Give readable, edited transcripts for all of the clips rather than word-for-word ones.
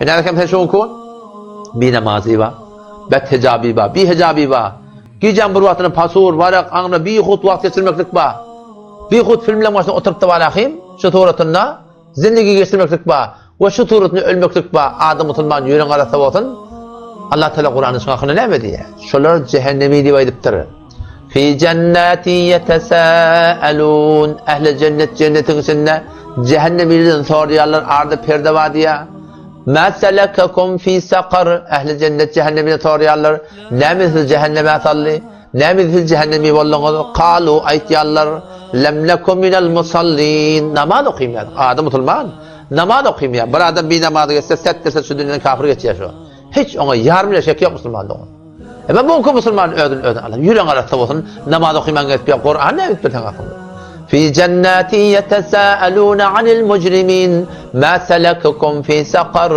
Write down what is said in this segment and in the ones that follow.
Hene kem şu okun. Bir namazı var. Bet hicabi var. Bir hicabi var. Gecen bir vaktinin pasur, varak, anına bir hut vakti geçirmeklik var. Bir hut filmle başına oturup da valahim. Şu tuğratında zindagi geçirmeklik var. Ve şu tuğratını ölmeklik var. Adım musulman yüren arası olsun. Allah Teala Kur'an'ın şahını ne diye? Şolar cehennemi diye ediptir. Fi cennati yetesâelûn. Ehl-i cennetin içinde cehennemiden soruyorlar ardı perde var diye. مَا سَلَكَكُمْ فِي سَقَرٍ Ehl-i cennet cehennemine soruyorlar. Ne misal cehenneme atallı? Ne misal cehennemi vallahu? Kalu aytiyallar. Lem nekum minel musallin. Namaz okuyayım ya. Adam Müslüman. Namaz okuyayım ya. Bir adam bir namazı geçse set dese şu dünyanın kafir geçiyor şu. Hiç ona yarım bile şek yok Müslümanlığı. Ben bu oku Müslüman ödün Allah. Yüren arası olsun. Namaz okuyman geçiyor. Kur'an ne bitmeden aklımda. في جنات يتساءلون عن المجرمين ما سلككم في سقر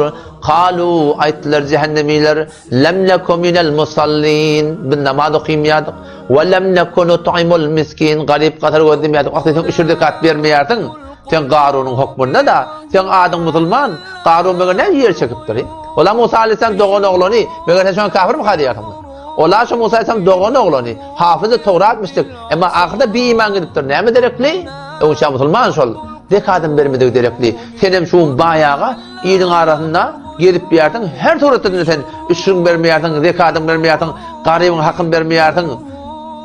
قالوا aytlar cehennemiler lem nekum minel musallin bin namaz okuymayadık ve lem nekun nut'imul miskin garip kadar ödemiyorduk sen üçürdü kat vermeyerdin sen Qarun'un hukmunda da sen adam Müslüman Qarun bana ne yer çekip duruyor ola Musa aleyhisselam doğan oğlunu bana sen kafir mi hadiyatın ola şu Musa aleyhisselam doğan oğlunu hafızı Tevrat mistik ama ahirde bir iman gidiptir ne mi derekli o şah Müslüman şol dekadım vermedi derekli senem şu bayağı iyinin arasında gelip bir yerden her Tevrat'ta sen üçün vermeyerdin zekadım vermeyerdin garibin hakkın vermeyerdin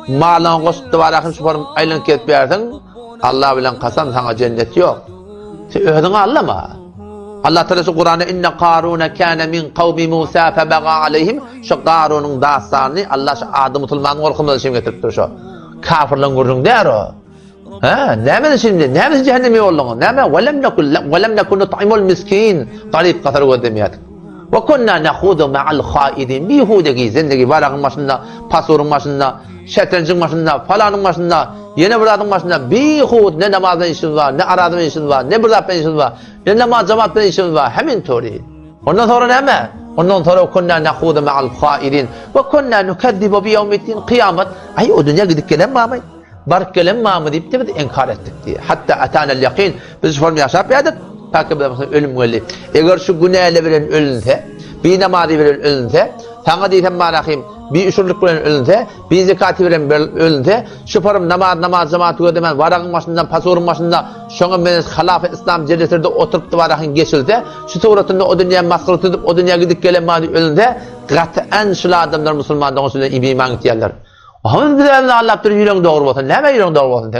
malın koştu varakın şu form aylan ketip yerdin Allah bilen kasam sana cennet yok sen ödün anlama Allah Teala Kur'an'da inne Qaruna kana min kavmi Musa febaga aleyhim şu Qarun'un dastanı Allah şu adı Müslüman korkumda şimdi getirip şu kafirlerin gördün der o ha ne şimdi ne cehennemi oldun ne velem nekun nut'imul miskin garip kadar ödemiyat ve kunna nahudu ma'al khaidin bihudagi zindagi varağın başında pasurun başında şetrincin başında falanın başında yine buradın başında bihud ne namazın işin var ne aradın işin var ne burada işin var ne namaz cemaatın işin var hemen tori ondan sonra ne mi ondan sonra kunna nahudu ma'al khaidin ve kunna nukaddibu bi yevmiddin kıyamet ay o dünya gidip gelen mi amay bark gelen mi amay deyip de inkar ettik diye hatta atana'l yakin biz form yaşap yadık takip edemezsin ölüm geldi eğer şu günahla veren ölünse bir namazı veren ölünse sana diyeceğim marahim bir üçürlük veren ölünse bir zekatı veren ölünse şu form namaz cemaatı ödemez varağın başından pasurun başında şuna ben halaf-ı İslam cennetinde oturup da varağın geçilse şu tuğratında o dünyaya maskara tutup o dünyaya gidip gelen maddi ölünse kat'en şu adamlar Müslümandan o süreden iman ettiyerler. Ahmet bir de Allah bir yüreğin doğru olsun. Ne mi yüreğin doğru olsun?